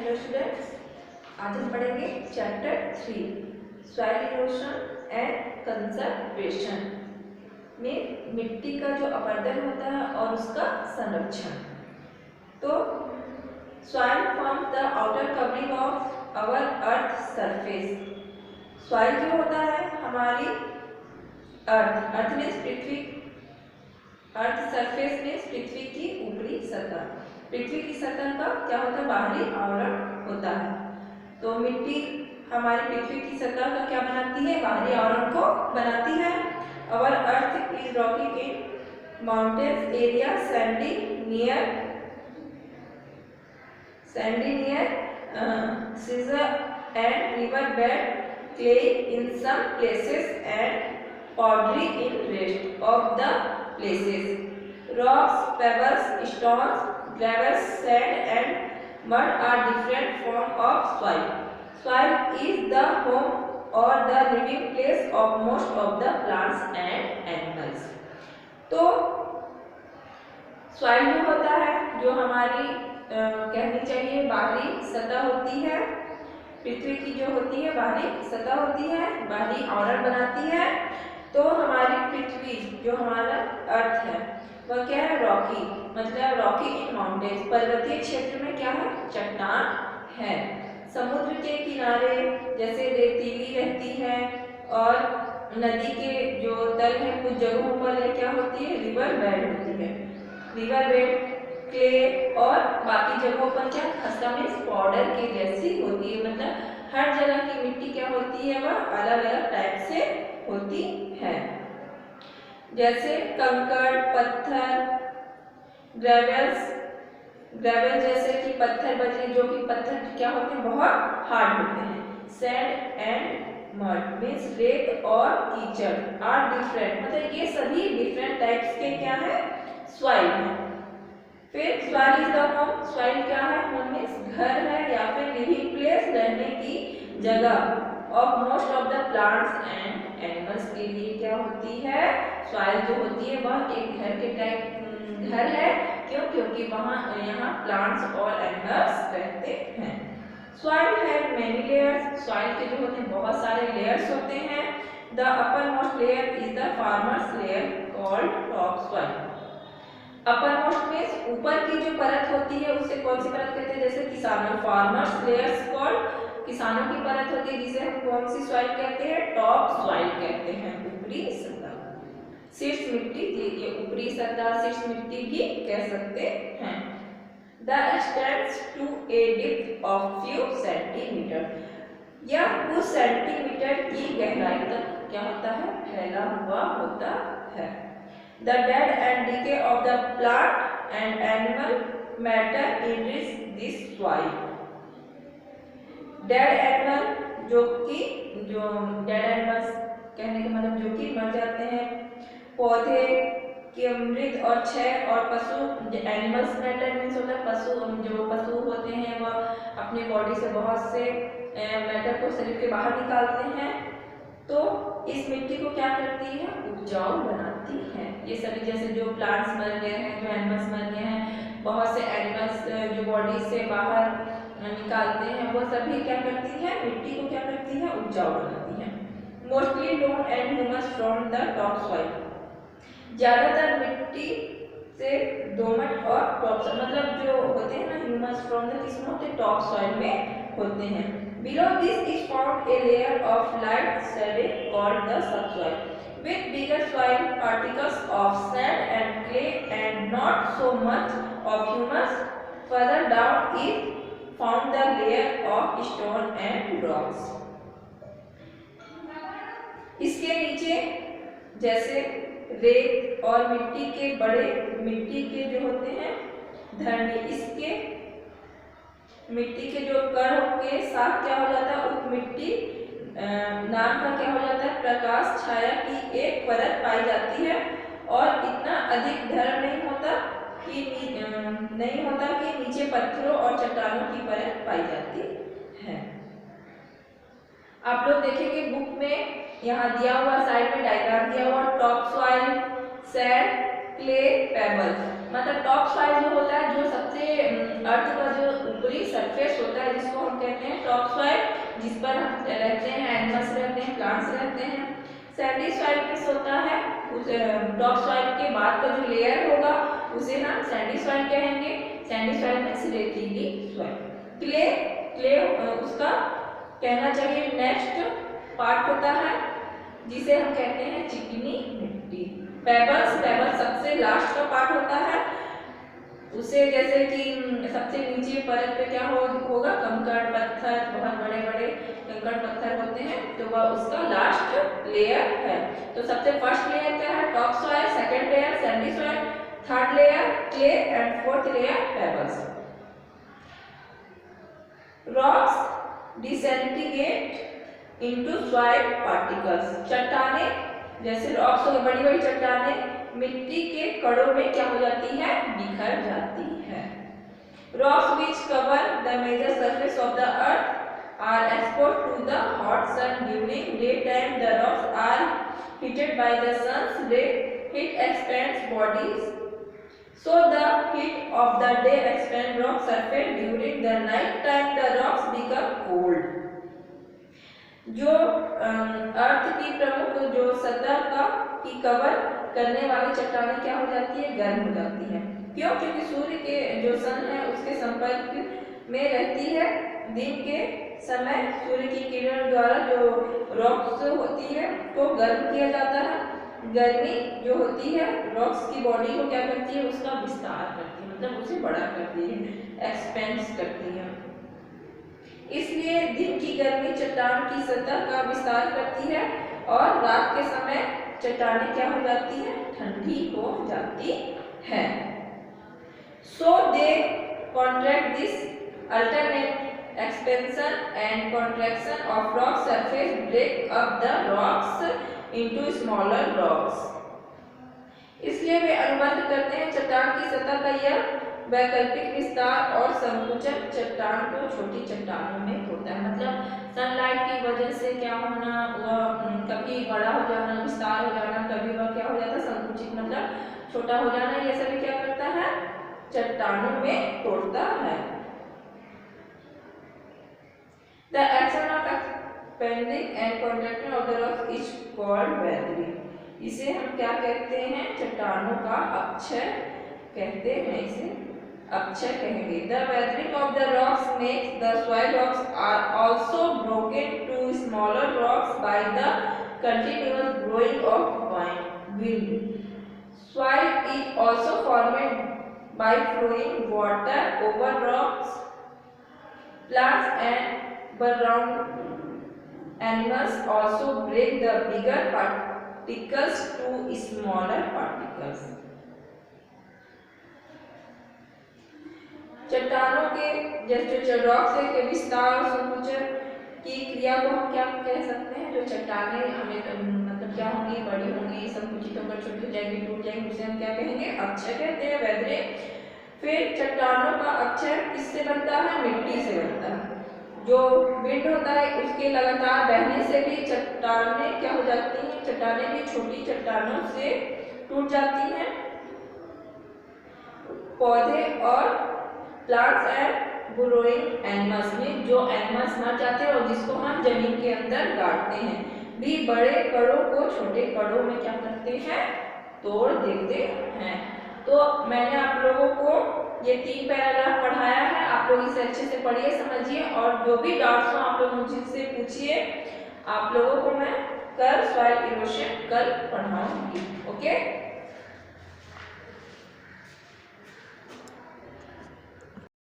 Hello students, आज हम पढ़ेंगे chapter 3 soil erosion and conservation में मिट्टी का जो अपर्दन होता है और उसका संरक्षण। तो soil form the outer covering of our earth surface. Soil जो होता है हमारी अर्थ मीन्स पृथ्वी, अर्थ सरफेस मीन्स पृथ्वी की ऊपरी सतह। पृथ्वी की सतह का क्या होता है? बाहरी आवरण होता है। तो मिट्टी हमारी पृथ्वी की सतह का क्या बनाती है? बाहरी आवरण को बनाती है। Our earth is rocky in mountains area, sandy near seashore and river bed, clay in some places and powdery in rest of the places. Rocks, pebbles, stones, gravel, sand and mud are different forms of soil. Soil is the home or the living place of most of the plants and animals. तो soil जो होता है, जो हमारी कहनी चाहिए बाहरी सतह होती है, पृथ्वी की जो होती है बाहरी सतह होती है, बाहरी आवरण बनाती है। तो हमारी पृथ्वी जो हमारा अर्थ है वह क्या है? रॉकी, मतलब रॉकी इन माउंटेन्स, पर्वतीय क्षेत्र में क्या है? चट्टान है। समुद्र के किनारे जैसे रेतीली रहती है और नदी के जो तल है कुछ जगहों पर क्या होती है? रिवर बेड होती है। रिवर बेड, क्ले और बाकी जगहों पर क्या? खस्ता मीन्स पाउडर के जैसी होती है। मतलब हर जगह की मिट्टी क्या होती है? वह अलग अलग टाइप से होती है। जैसे कंकड़, पत्थर, ग्रेवल जैसे कि पत्थर बजरी, जो कि पत्थर क्या होते हैं? बहुत हार्ड होते हैं। सैंड एंड मड मीन्स रेत और कीचड़ आर डिफरेंट, मतलब ये सभी डिफरेंट टाइप्स के क्या है? सॉइल है। फिर soil is the home. Soil क्या है? होम मीन्स घर है या फिर लिविंग प्लेस, रहने की जगह of most of the plants and animals के लिए क्या होती है? सॉइल जो होती है वह एक घर के टाइप घर है। क्यों? क्योंकि वहाँ यहाँ प्लांट्स और एनिमल्स रहते हैं। Soil have many layers. Soil के जो होते हैं बहुत सारे लेयर्स होते हैं। The upper most layer is the farmers layer called top soil. Upper most means ऊपर की जो परत होती है उसे कौन सी परत कहते हैं? जैसे किसानों, फार्मर्स लेयर्स कॉल्ड किसानों की परत होती है, जिसे हम कौन सी सॉइल कहते हैं? टॉप सॉइल कहते हैं, ऊपरी सतह। शीर्ष मिट्टी, ये ऊपरी सतह शीर्ष मिट्टी भी कह सकते हैं। The extends to a depth of few centimetre, या कुछ सेंटीमीटर की गहराई तक क्या होता है? फैला हुआ होता है। The dead and decay of the plant and animal matter enrich this soil. Dead animal जो dead animals कहने का मतलब जो कि मर जाते हैं, पौधे के मृत और क्षय, और पशु एनिमल्स मैटर मीन्स होता है पशु, जो पशु होते हैं वह अपने बॉडी से बहुत से मैटर को शरीर के बाहर निकालते हैं। तो इस मिट्टी को क्या करती है? उपजाऊ बनाती है। ये सभी जैसे जो प्लांट्स मर गए हैं, जो एनिमल्स मर गए हैं, बहुत से एनिमल्स जो बॉडी से बाहर निकालते हैं, वो सभी क्या करती है? मिट्टी को क्या करती है? उपजाऊ बनाती है। Mostly loan and humus from the top soil. ज्यादातर मिट्टी से दोमट और टॉप, मतलब जो होते हैं ना ह्यूमस फ्रॉम द, किसमें होते हैं? टॉप सॉइल में होते हैं। Below this is found a layer of light shade called the subsoil, with bigger soil particles of sand and clay and not so much of humus. Further down is found the layer of stone and rocks. इसके नीचे जैसे रेत और मिट्टी के बड़े मिट्टी के जो होते हैं धरनी, इसके मिट्टी के जो कण के साथ क्या हो जाता है? उस मिट्टी नाम का क्या हो जाता है? प्रकाश छाया की एक परत पाई जाती है, और इतना अधिक धर्म नहीं होता कि नीचे पत्थरों और चट्टानों की परत पाई जाती है। आप लोग देखेंगे बुक में यहाँ दिया हुआ, साइड में डायग्राम दिया हुआ, top soil, sand, clay, payable. मतलब टॉप सॉइल जो होता है, जो सबसे अर्थ का जो ऊपरी सरफेस होता है हम कहते हैं टॉप सॉइल, जिस पर हम रहते हैं, एनिमल्स रहते हैं, प्लांट्स रहते हैं। सैंडी सॉइल किस होता है, उस टॉप सॉइल के बाद का जो लेयर होगा उसे हम सैंडी सॉइल कहेंगे। सैंडी सॉइल मींस रेतीली सॉइल। क्ले, क्ले उसका कहना चाहिए नेक्स्ट पार्ट होता है, जिसे हम कहते हैं चिकनी मिट्टी। पेबल्स, पेबल्स सबसे लास्ट का पार्ट होता है, उसे जैसे कि सबसे नीचे परत पे क्या होगा, कंकड़ पत्थर, बहुत बड़े बड़े कंकड़ पत्थर होते हैं, तो वह उसका लास्ट लेयर है। तो सबसे फर्स्ट लेयर क्या है, top soil, second layer sandy soil, third layer clay and fourth layer pebbles. Rocks disintegrate into soil particles. चट्टाने जैसे रॉक्स हो, बड़ी बड़ी चट्टाने मिट्टी के कणों में क्या हो जाती है, बिखर जाती है। Rocks which cover the major surface of the earth are exposed to the hot sun during daytime. The rocks are heated by the sun's ray. Heat expands bodies, so the heat of the day expands rock surface. During the night time the rocks become cold. जो अर्थ की प्रमुख जो सतह का की cover करने वाली चट्टानें क्या हो जाती है, गर्म हो जाती है। क्यों? क्योंकि सूर्य के जो सन है उसके संपर्क में रहती है। दिन के समय सूर्य की किरण द्वारा जो रॉक्स होती है को गर्म किया जाता है। गर्मी जो होती है रॉक्स की बॉडी को क्या करती है, उसका विस्तार करती है, मतलब उसे बड़ा करती है, एक्सपेंड करती है। इसलिए दिन की गर्मी चट्टान की सतह का विस्तार करती है और रात के समय चट्टानें क्या हो जाती है, ठंडी हो जाती है। So they contract this alternate expansion and contraction of rock surface break up the rocks into smaller rocks. इसलिए वे अनुबंध करते हैं चट्टान की सतह का यह वैकल्पिक विस्तार और संकुचन चट्टान को छोटी चट्टानों में होता है। मतलब सनलाइट की वजह से क्या होना, वह कभी बड़ा हो जाना, विस्तार हो जाना, कभी वह क्या हो जाता है, संकुचित मतलब छोटा हो जाना। ये सभी क्या करता है, चट्टानों में तोड़ता है। The action of expanding and contracting of the rocks is called weathering. इसे हम क्या कहते हैं, चट्टानों का अपक्षय कहते हैं, इसे अपक्षय कहेंगे। The weathering of the rocks makes the soil rocks are also broken to smaller rocks by the continuous blowing of wind. Soil is also formed by flowing water over rocks. Plants and burrowing animals also break the bigger particles to smaller particles. चट्टानों के जैसे rocks के विस्तार और संकुचन की क्रिया को हम क्या कह सकते हैं, जो चट्टानें हमें मतलब क्या होंगी, बड़ी होंगी, संकुचित होकर छोटी हो जाएंगी, टूट जाएंगी, उसे हम क्या कहेंगे, अक्षय कहते हैं, वेदरिंग। फिर चट्टानों का अक्षय किससे बनता है, मिट्टी से बनता है। जो विंड होता है उसके लगातार बहने से भी चट्टानें क्या हो जाती हैं, चट्टानें भी छोटी चट्टानों से टूट जाती हैं। पौधे और प्लांट्स एंड बुरोइंग एनिमल्स में जो एनिमल्स मर जाते हैं और जिसको हम जमीन के अंदर गाड़ते हैं, भी बड़े कणों को छोटे कणों में क्या करते हैं, तोड़ देते हैं। तो मैंने आप लोगों को ये 3 पैराग्राफ पढ़ाया है, आप लोग इसे अच्छे से पढ़िए, समझिए, और जो भी डाउट्स हो आप लोग मुझसे पूछिए। आप लोगों को मैं कल सॉइल इरोशन कल पढ़ाऊंगी। ओके।